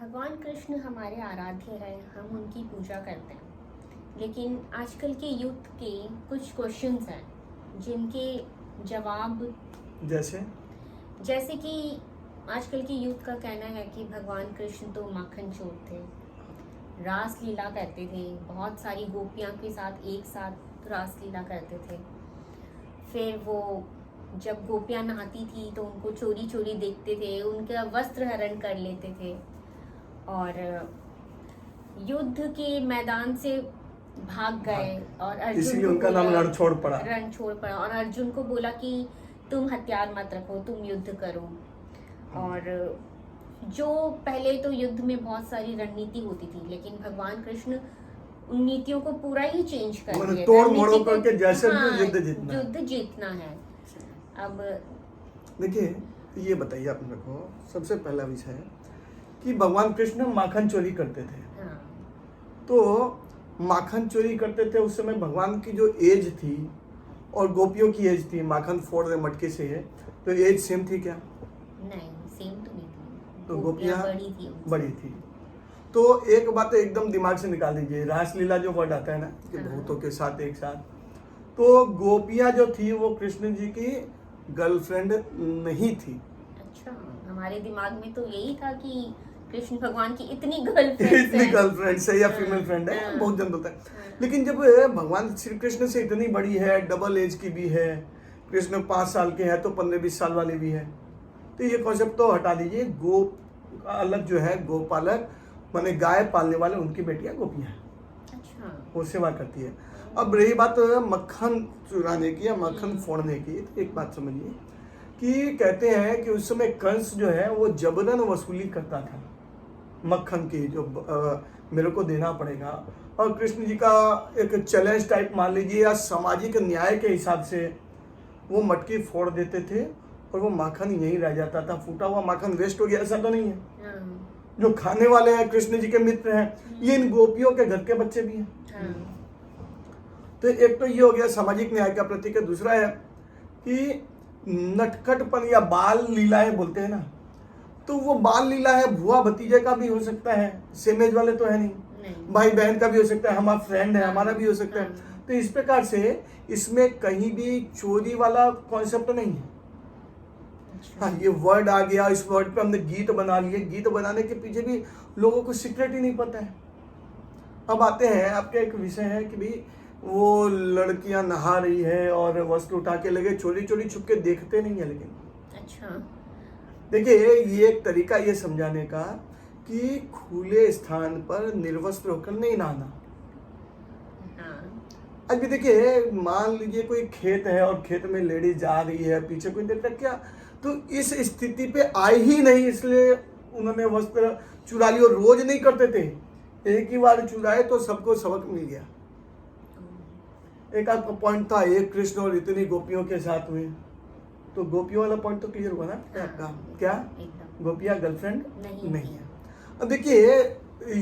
भगवान कृष्ण हमारे आराध्य हैं, हम उनकी पूजा करते हैं। लेकिन आजकल के यूथ के कुछ क्वेश्चंस हैं जिनके जवाब जैसे जैसे कि आजकल के यूथ का कहना है कि भगवान कृष्ण तो माखन चोर थे, रास लीला करते थे, बहुत सारी गोपियां के साथ एक साथ रास लीला करते थे। फिर वो जब गोपियां नहाती थी तो उनको चोरी चोरी देखते थे, उनका वस्त्र हरण कर लेते थे और युद्ध के मैदान से भाग गए और अर्जुन इसलिए को उनका नाम बोला, रणछोड़ पड़ा। और अर्जुन को बोला कि तुम हथियार मत रखो, तुम युद्ध करो। और जो पहले तो युद्ध में बहुत सारी रणनीति होती थी, लेकिन भगवान कृष्ण उन नीतियों को पूरा ही चेंज कर दिया, तोड़ मोड़ो करके जैसे भी युद्ध जीतना है। अब देखिए, ये बताइए आप मेरे को, सबसे पहला विषय है कि भगवान कृष्ण माखन चोरी करते थे। हाँ, तो माखन चोरी करते थे उस समय भगवान की जो एज थी और गोपियों की एज थी, माखन फोड़ दे मटके से है, तो एज सेम थी क्या? नहीं, सेम तो नहीं थी, तो गोपियां बड़ी थी। तो एक बात एकदम दिमाग से निकाल दीजिए, रासलीला जो वर्ड आता है ना कि हाँ। भूतों के साथ एक साथ, तो गोपियां जो थी वो कृष्ण जी की गर्लफ्रेंड नहीं थी। अच्छा, हमारे दिमाग में तो यही था कि कृष्ण भगवान की इतनी गर्लफ्रेंड्स इतनी गर्लफ्रेंड्स है या हाँ, फीमेल फ्रेंड है, हाँ, बहुत जन होता है। हाँ। लेकिन जब भगवान श्री कृष्ण से इतनी बड़ी है, डबल एज की भी है, कृष्ण 5 साल के हैं तो 15-20 साल वाले भी है, तो ये कॉन्सेप्ट तो हटा दीजिए। गो अलग जो है, गोपालक माने गाय पालने वाले, उनकी बेटियां गोपियां हैं, अच्छा, वो सेवा करती है। अब रही बात मक्खन चुराने की या मक्खन फोड़ने की, तो एक बात समझिए कि कहते हैं कि उस समय कंस जो है वो जबरन वसूली करता था मक्खन की, जो मेरे को देना पड़ेगा। और कृष्ण जी का एक चैलेंज टाइप मान लीजिए या सामाजिक न्याय के हिसाब से वो मटकी फोड़ देते थे और वो माखन यहीं रह जाता था। फूटा हुआ माखन वेस्ट हो गया ऐसा तो नहीं है। हाँ, जो खाने वाले हैं, कृष्ण जी के मित्र हैं, ये इन गोपियों के घर के बच्चे भी हैं। हाँ, तो एक तो ये हो गया सामाजिक न्याय का प्रतीक है। दूसरा है कि नटखटपन या बाल लीलाएं बोलते हैं ना, तो वो बाल लीला है, भुआ भतीजे का भी हो सकता है, सेम एज वाले तो है नहीं, नहीं, भाई बहन का भी हो सकता है, हमारा फ्रेंड है, हमारा भी हो सकता है। हाँ। तो इस प्रकार से इसमें कहीं भी चोरी वाला कॉन्सेप्ट नहीं है। अच्छा, हाँ, ये वर्ड आ गया, इस वर्ड पे हमने गीत बना लिए, गीत बनाने के पीछे भी लोगों को सीक्रेट ही नहीं पता है। अब आते हैं, आपका एक विषय है कि भाई वो लड़कियां नहा रही है और वस्त्र उठा के लगे चोरी चोरी छुप के देखते नहीं है। लेकिन अच्छा, देखिए, ये एक तरीका ये समझाने का कि खुले स्थान पर निर्वस्त्र होकर नहीं नहाना। हाँ, अभी देखिए, मान लीजिए कोई खेत है और खेत में लेडीज जा रही है, पीछे कोई देख रहा क्या, तो इस स्थिति पे आए ही नहीं, इसलिए उन्होंने वस्त्र चुरा लिया। और रोज नहीं करते थे, एक ही बार चुराए तो सबको सबक मिल गया। एक आपका पॉइंट था, एक कृष्ण और इतनी गोपियों के साथ हुए, तो गोपियों वाला पॉइंट तो क्लियर हुआ ना आपका? क्या एकदम गोपियां गर्लफ्रेंड नहीं नहीं है? अब देखिए,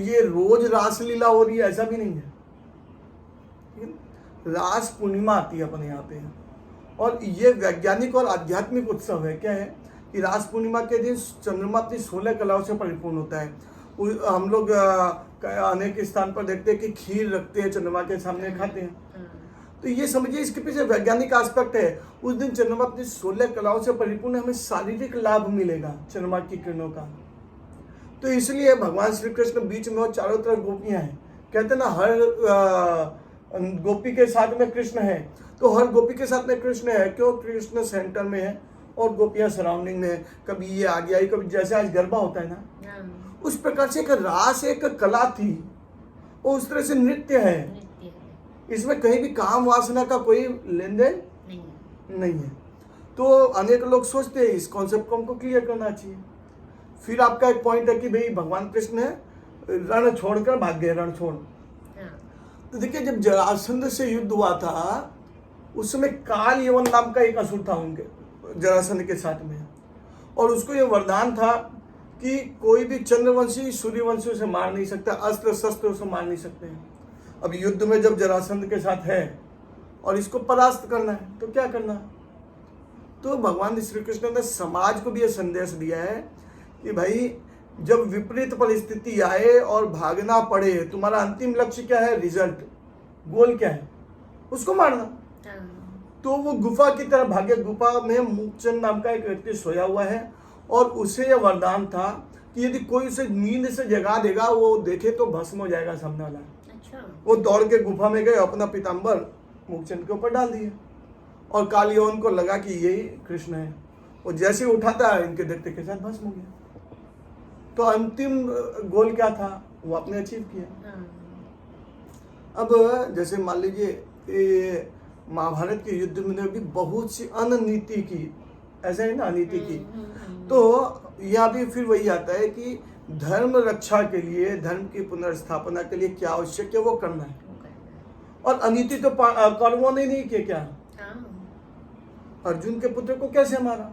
ये रोज रासलीला हो रही है ऐसा भी नहीं है। रास पूर्णिमा आती है अपने यहाँ पे, और ये वैज्ञानिक और आध्यात्मिक उत्सव है। क्या है कि रास पूर्णिमा के दिन चंद्रमा अपनी 16 कलाओं से परिपूर्ण होता है। हम लोग अनेक स्थान पर देखते हैं कि खीर रखते हैं, चंद्रमा के सामने खाते हैं। हाँ, तो ये समझिए, इसके पीछे वैज्ञानिक एस्पेक्ट है। उस दिन चंद्रमा अपनी 16 कलाओं से परिपूर्ण है, हमें शारीरिक लाभ मिलेगा चंद्रमा की किरणों का। तो इसलिए भगवान श्री कृष्ण बीच में और चारों तरफ गोपियां हैं। कहते हैं ना, हर गोपी के साथ में कृष्ण है, तो हर गोपी के साथ में कृष्ण है। क्यों? कृष्ण सेंटर में है और गोपियां सराउंडिंग में है। कभी ये आ गया, कभी जैसे आज गरबा होता है ना, हाँ, उस प्रकार से एक रास एक कला थी, और उस तरह से नृत्य है। नृत्य है, इसमें कहीं भी काम वासना का कोई लेन देन नहीं, नहीं है। तो अनेक लोग सोचते हैं, इस कॉन्सेप्ट को हमको क्लियर करना चाहिए। फिर आपका एक पॉइंट है कि भाई भगवान कृष्ण रण छोड़कर भाग गए, रण छोड़। हाँ, तो देखिए, जब जरासंध से युद्ध हुआ था, उस समय काल यवन नाम का एक असुर था उनके जरासंध के साथ में, और उसको ये वरदान था कि कोई भी चंद्रवंशी सूर्यवंशी उसे मार नहीं सकता, अस्त्र शस्त्र उसे मार नहीं सकते हैं। अब युद्ध में जब जरासंध के साथ है और इसको परास्त करना है, तो क्या करना है? तो भगवान श्री कृष्ण ने समाज को भी यह संदेश दिया है कि भाई जब विपरीत परिस्थिति आए और भागना पड़े, तुम्हारा अंतिम लक्ष्य क्या है, रिजल्ट, गोल क्या है, उसको मारना। हाँ। तो वो गुफा की तरफ भागे। गुफा में मूकचंद नाम का एक व्यक्ति सोया हुआ है और उसे यह वरदान था कि यदि कोई उसे नींद से जगा देगा, वो देखे तो भस्म हो जाएगा सामने वाला। अच्छा। वो दौड़ के गुफा में गए, अपना पीताम्बर मूकचंद के ऊपर डाल दिया और कालियोन को लगा कि यही कृष्ण है। वो जैसे ही उठाता इनके देखते के साथ भस्म हो गया। तो अंतिम गोल क्या था, वो आपने अचीव किया। हाँ। अब जैसे मान लीजिए ये महाभारत के युद्ध में भी बहुत सी अननीति की, ऐसा है ना, अनीति की। तो यहाँ भी फिर वही आता है कि धर्म रक्षा के लिए, धर्म की पुनर्स्थापना के लिए क्या आवश्यक है वो करना है। और अनीति तो कौरवों ने नहीं किया। क्या हाँ। अर्जुन के पुत्र को कैसे मारा,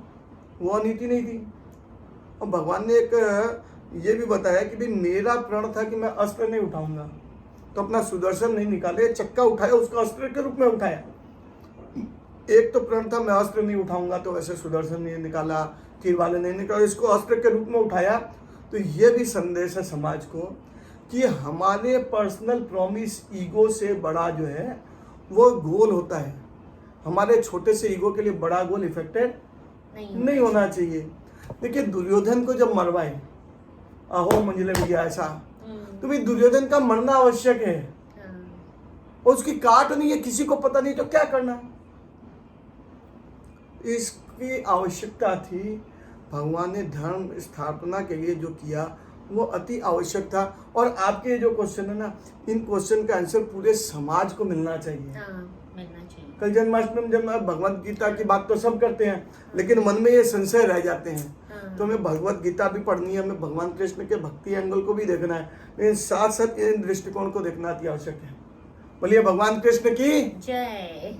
वो अनीति नहीं थी। और भगवान ने एक ये भी बताया कि भाई मेरा प्रण था कि मैं अस्त्र नहीं उठाऊंगा, तो अपना सुदर्शन नहीं निकाले, चक्का उठाया, उसको अस्त्र के रूप में उठाया। एक तो प्रण था मैं अस्त्र नहीं उठाऊंगा, तो वैसे सुदर्शन नहीं निकाला, तीर वाले नहीं निकाला, इसको अस्त्र के रूप में उठाया। तो ये भी संदेश है समाज को कि हमारे पर्सनल प्रॉमिस ईगो से बड़ा जो है वो गोल होता है। हमारे छोटे से ईगो के लिए बड़ा गोल इफेक्टेड नहीं होना चाहिए। देखिए दुर्योधन को जब मरवाए, अहो मंजले भैया, ऐसा तो भाई दुर्योधन का मरना आवश्यक है। और उसकी काट नहीं है, किसी को पता नहीं, तो क्या करना। इसकी आवश्यकता थी। भगवान ने धर्म स्थापना के लिए जो किया वो अति आवश्यक था। और आपके जो क्वेश्चन है ना, इन क्वेश्चन का आंसर पूरे समाज को मिलना चाहिए। मिलना चाहिए। कल जन्माष्टमी में जब भगवत गीता की बात तो सब करते हैं, लेकिन मन में ये संशय रह जाते हैं। तो हमें भगवत गीता भी पढ़नी है, हमें भगवान कृष्ण के भक्ति एंगल को भी देखना है, लेकिन साथ साथ इन दृष्टिकोण को देखना अति आवश्यक है। बोलिए भगवान कृष्ण की जय।